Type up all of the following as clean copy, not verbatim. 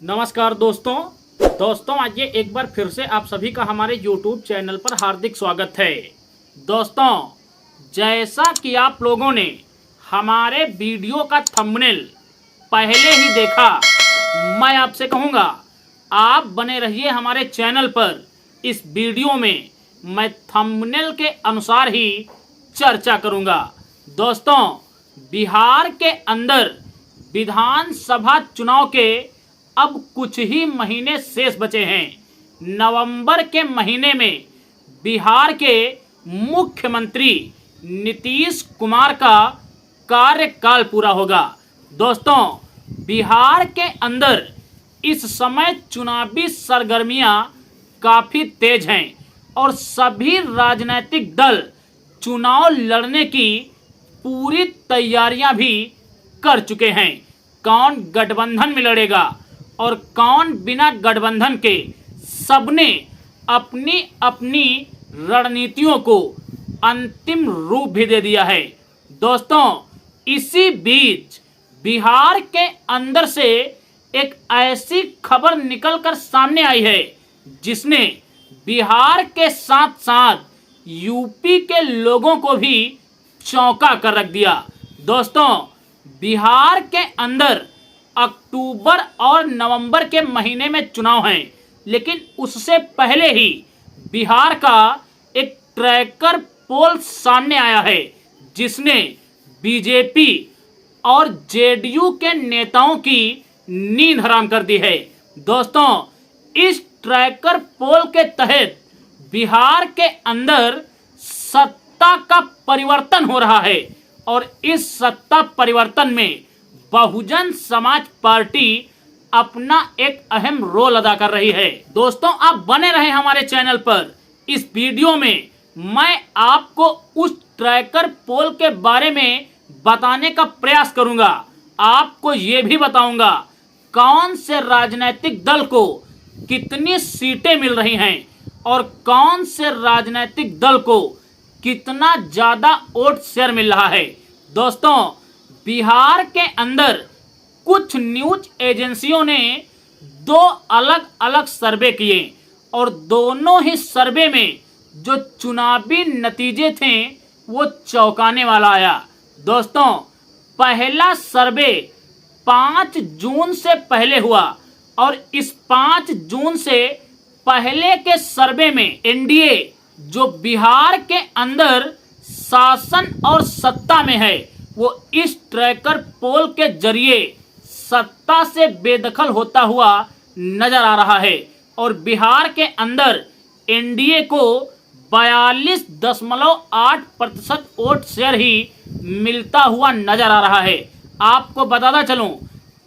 नमस्कार दोस्तों आज ये एक बार फिर से आप सभी का हमारे YouTube चैनल पर हार्दिक स्वागत है। दोस्तों, जैसा कि आप लोगों ने हमारे वीडियो का थंबनेल पहले ही देखा, मैं आपसे कहूँगा आप बने रहिए हमारे चैनल पर। इस वीडियो में मैं थंबनेल के अनुसार ही चर्चा करूँगा। दोस्तों, बिहार के अंदर विधानसभा चुनाव के अब कुछ ही महीने शेष बचे हैं। नवंबर के महीने में बिहार के मुख्यमंत्री नीतीश कुमार का कार्यकाल पूरा होगा। दोस्तों, बिहार के अंदर इस समय चुनावी सरगर्मियां काफ़ी तेज हैं और सभी राजनीतिक दल चुनाव लड़ने की पूरी तैयारियां भी कर चुके हैं। कौन गठबंधन में लड़ेगा और कौन बिना गठबंधन के, सबने अपनी अपनी रणनीतियों को अंतिम रूप भी दे दिया है। दोस्तों, इसी बीच बिहार के अंदर से एक ऐसी खबर निकलकर सामने आई है जिसने बिहार के साथ साथ यूपी के लोगों को भी चौंका कर रख दिया। दोस्तों, बिहार के अंदर अक्टूबर और नवंबर के महीने में चुनाव हैं, लेकिन उससे पहले ही बिहार का एक ट्रैकर पोल सामने आया है जिसने बीजेपी और जेडीयू के नेताओं की नींद हराम कर दी है। दोस्तों, इस ट्रैकर पोल के तहत बिहार के अंदर सत्ता का परिवर्तन हो रहा है और इस सत्ता परिवर्तन में बहुजन समाज पार्टी अपना एक अहम रोल अदा कर रही है। दोस्तों, आप बने रहे हमारे चैनल पर। इस वीडियो में मैं आपको उस ट्रैकर पोल के बारे में बताने का प्रयास करूंगा। आपको ये भी बताऊंगा कौन से राजनीतिक दल को कितनी सीटें मिल रही हैं और कौन से राजनीतिक दल को कितना ज्यादा वोट शेयर मिल रहा है। दोस्तों, बिहार के अंदर कुछ न्यूज एजेंसियों ने दो अलग अलग सर्वे किए और दोनों ही सर्वे में जो चुनावी नतीजे थे वो चौंकाने वाला आया। दोस्तों, पहला सर्वे 5 जून से पहले हुआ और इस 5 जून से पहले के सर्वे में एनडीए जो बिहार के अंदर शासन और सत्ता में है वो इस ट्रैकर पोल के जरिए सत्ता से बेदखल होता हुआ नजर आ रहा है और बिहार के अंदर एनडीए को 42.8% वोट शेयर ही मिलता हुआ नजर आ रहा है। आपको बताता चलूं,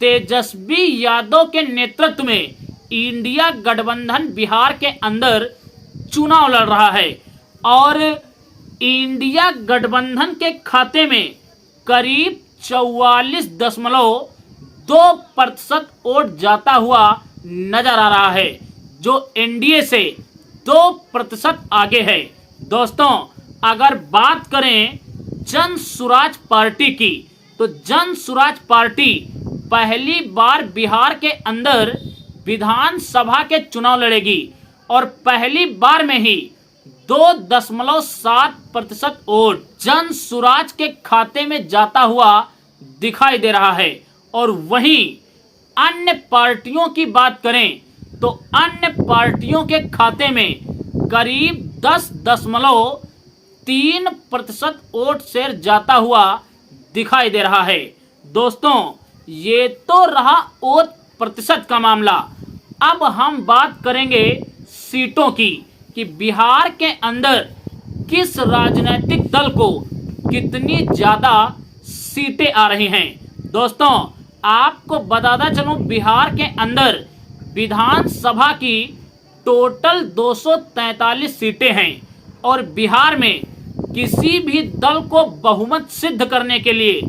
तेजस्वी यादव के नेतृत्व में इंडिया गठबंधन बिहार के अंदर चुनाव लड़ रहा है और इंडिया गठबंधन के खाते में करीब 44.2% वोट जाता हुआ नजर आ रहा है, जो एनडीए से 2% आगे है। दोस्तों, अगर बात करें जन सुराज पार्टी की, तो जन सुराज पार्टी पहली बार बिहार के अंदर विधानसभा के चुनाव लड़ेगी और पहली बार में ही 2.7% वोट जन सुराज के खाते में जाता हुआ दिखाई दे रहा है। और वहीं अन्य पार्टियों की बात करें तो अन्य पार्टियों के खाते में करीब 10.3% वोट शेयर जाता हुआ दिखाई दे रहा है। दोस्तों, ये तो रहा वोट प्रतिशत का मामला। अब हम बात करेंगे सीटों की कि बिहार के अंदर किस राजनीतिक दल को कितनी ज्यादा सीटें आ रही हैं। दोस्तों, आपको बताता चलूं, बिहार के अंदर विधानसभा की टोटल 243 सीटें हैं और बिहार में किसी भी दल को बहुमत सिद्ध करने के लिए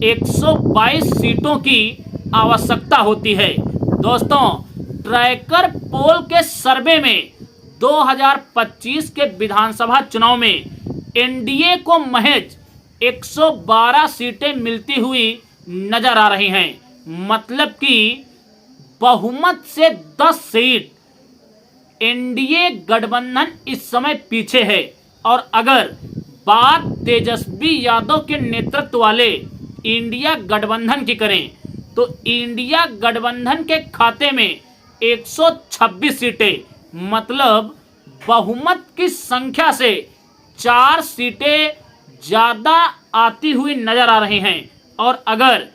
122 सीटों की आवश्यकता होती है। दोस्तों, ट्रैकर पोल के सर्वे में 2025 के विधानसभा चुनाव में एनडीए को महज 112 सीटें मिलती हुई नजर आ रही हैं। मतलब कि बहुमत से 10 सीट एनडीए गठबंधन इस समय पीछे है। और अगर बात तेजस्वी यादव के नेतृत्व वाले इंडिया गठबंधन की करें तो इंडिया गठबंधन के खाते में 126 सीटें, मतलब बहुमत की संख्या से 4 सीटें ज्यादा आती हुई नजर आ रही हैं। और अगर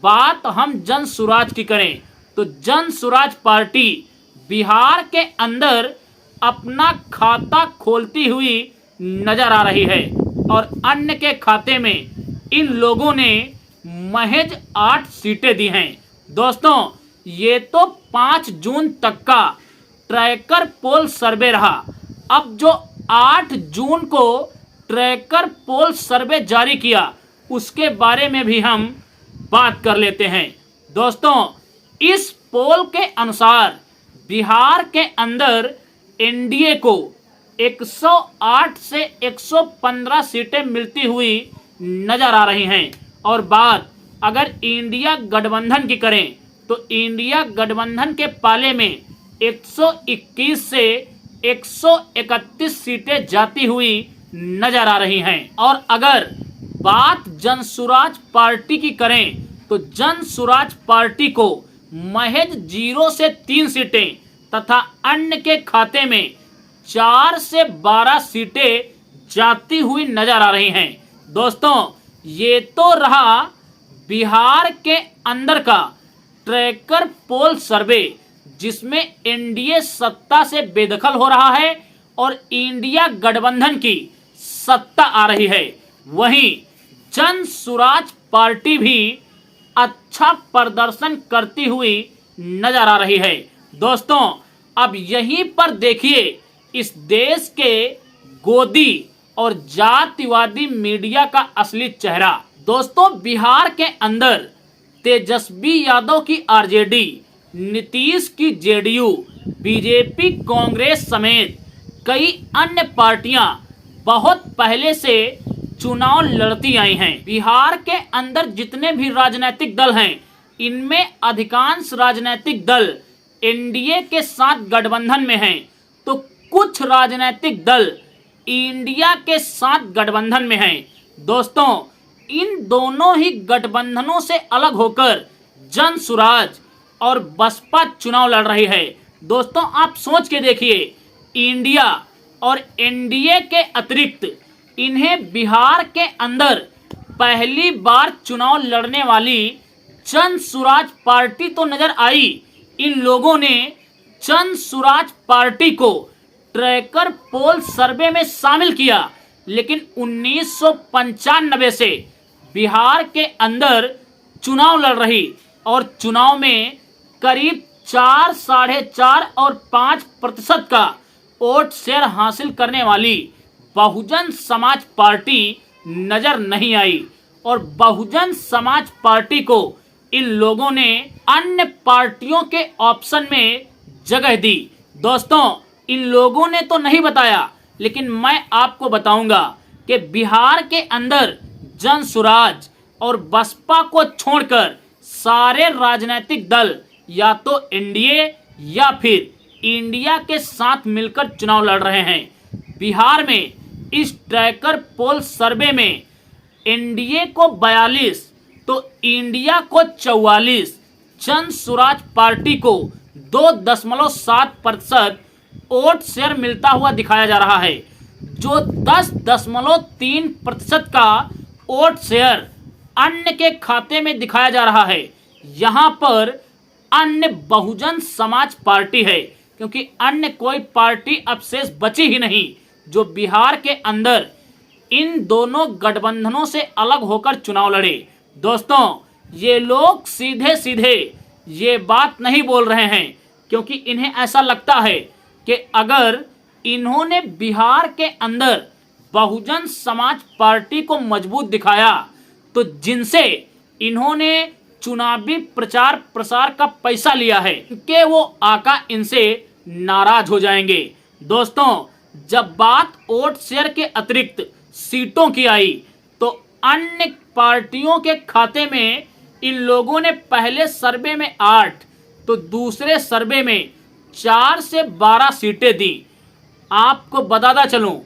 बात हम जन सुराज की करें तो जन सुराज पार्टी बिहार के अंदर अपना खाता खोलती हुई नजर आ रही है और अन्य के खाते में इन लोगों ने महज 8 सीटें दी हैं। दोस्तों, ये तो 5 जून तक का ट्रैकर पोल सर्वे रहा। अब जो 8 जून को ट्रैकर पोल सर्वे जारी किया उसके बारे में भी हम बात कर लेते हैं। दोस्तों, इस पोल के अनुसार बिहार के अंदर एनडीए को 108 से 115 सीटें मिलती हुई नजर आ रही हैं। और बात अगर इंडिया गठबंधन की करें तो इंडिया गठबंधन के पाले में 121 से 131 सीटें जाती हुई नजर आ रही हैं। और अगर बात जनसुराज पार्टी की करें तो जनसुराज पार्टी को महज 0 से 3 सीटें तथा अन्य के खाते में 4 से 12 सीटें जाती हुई नजर आ रही हैं। दोस्तों, ये तो रहा बिहार के अंदर का ट्रैकर पोल सर्वे जिसमें एनडीए सत्ता से बेदखल हो रहा है और इंडिया गठबंधन की सत्ता आ रही है। वहीं जन सुराज पार्टी भी अच्छा प्रदर्शन करती हुई नजर आ रही है। दोस्तों, अब यहीं पर देखिए इस देश के गोदी और जातिवादी मीडिया का असली चेहरा। दोस्तों, बिहार के अंदर तेजस्वी यादव की आरजेडी, नीतीश की जेडीयू, बीजेपी, कांग्रेस समेत कई अन्य पार्टियां बहुत पहले से चुनाव लड़ती आई हैं। बिहार के अंदर जितने भी राजनीतिक दल हैं इनमें अधिकांश राजनीतिक दल एनडीए के साथ गठबंधन में हैं, तो कुछ राजनीतिक दल इंडिया के साथ गठबंधन में हैं। दोस्तों, इन दोनों ही गठबंधनों से अलग होकर जन सुराज और बसपा चुनाव लड़ रही है। दोस्तों, आप सोच के देखिए, इंडिया और एनडीए के अतिरिक्त इन्हें बिहार के अंदर पहली बार चुनाव लड़ने वाली जन सुराज पार्टी तो नजर आई। इन लोगों ने जन सुराज पार्टी को ट्रैकर पोल सर्वे में शामिल किया, लेकिन 1995 से बिहार के अंदर चुनाव लड़ रही और चुनाव में करीब 4, 4.5 और 5% का वोट शेयर हासिल करने वाली बहुजन समाज पार्टी नजर नहीं आई। और बहुजन समाज पार्टी को इन लोगों ने अन्य पार्टियों के ऑप्शन में जगह दी। दोस्तों, इन लोगों ने तो नहीं बताया, लेकिन मैं आपको बताऊंगा कि बिहार के अंदर जन सुराज और बसपा को छोड़कर सारे राजनीतिक दल या तो एनडीए या फिर इंडिया के साथ मिलकर चुनाव लड़ रहे हैं। बिहार में इस ट्रैकर पोल सर्वे में एनडीए को 42 तो इंडिया को 44, जन सुराज पार्टी को 2.7% वोट शेयर मिलता हुआ दिखाया जा रहा है, जो 10.3% का वोट शेयर अन्य के खाते में दिखाया जा रहा है। यहाँ पर अन्य बहुजन समाज पार्टी है, क्योंकि अन्य कोई पार्टी अब शेष बची ही नहीं जो बिहार के अंदर इन दोनों गठबंधनों से अलग होकर चुनाव लड़े। दोस्तों, ये लोग सीधे सीधे ये बात नहीं बोल रहे हैं, क्योंकि इन्हें ऐसा लगता है कि अगर इन्होंने बिहार के अंदर बहुजन समाज पार्टी को मजबूत दिखाया तो जिनसे इन्होंने चुनावी प्रचार प्रसार का पैसा लिया है कि वो आका इनसे नाराज हो जाएंगे। दोस्तों, जब बात वोट शेयर के अतिरिक्त सीटों की आई तो अन्य पार्टियों के खाते में इन लोगों ने पहले सर्वे में 8, तो दूसरे सर्वे में 4 से 12 सीटें दी। आपको बताता चलूं,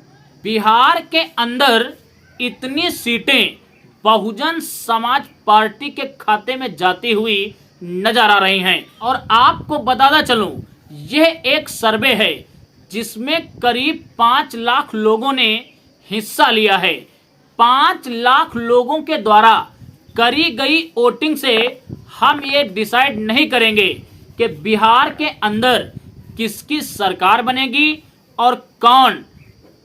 बिहार के अंदर इतनी सीटें बहुजन समाज पार्टी के खाते में जाती हुई नजर आ रही हैं। और आपको बताता चलूं, यह एक सर्वे है जिसमें करीब 5 लाख लोगों ने हिस्सा लिया है। 5 लाख लोगों के द्वारा करी गई वोटिंग से हम ये डिसाइड नहीं करेंगे कि बिहार के अंदर किसकी सरकार बनेगी और कौन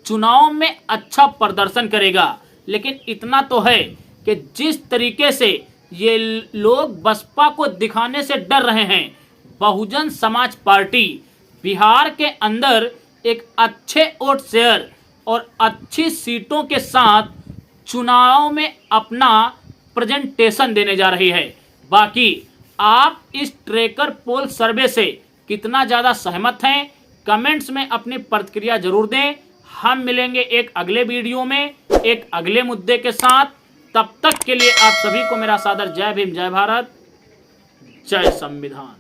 चुनाव में अच्छा प्रदर्शन करेगा। लेकिन इतना तो है कि जिस तरीके से ये लोग बसपा को दिखाने से डर रहे हैं, बहुजन समाज पार्टी बिहार के अंदर एक अच्छे वोट शेयर और अच्छी सीटों के साथ चुनाव में अपना प्रेजेंटेशन देने जा रही है। बाकी आप इस ट्रैकर पोल सर्वे से कितना ज़्यादा सहमत हैं, कमेंट्स में अपनी प्रतिक्रिया जरूर दें। हम मिलेंगे एक अगले वीडियो में एक अगले मुद्दे के साथ। तब तक के लिए आप सभी को मेरा सादर जय भीम, जय भारत, जय संविधान।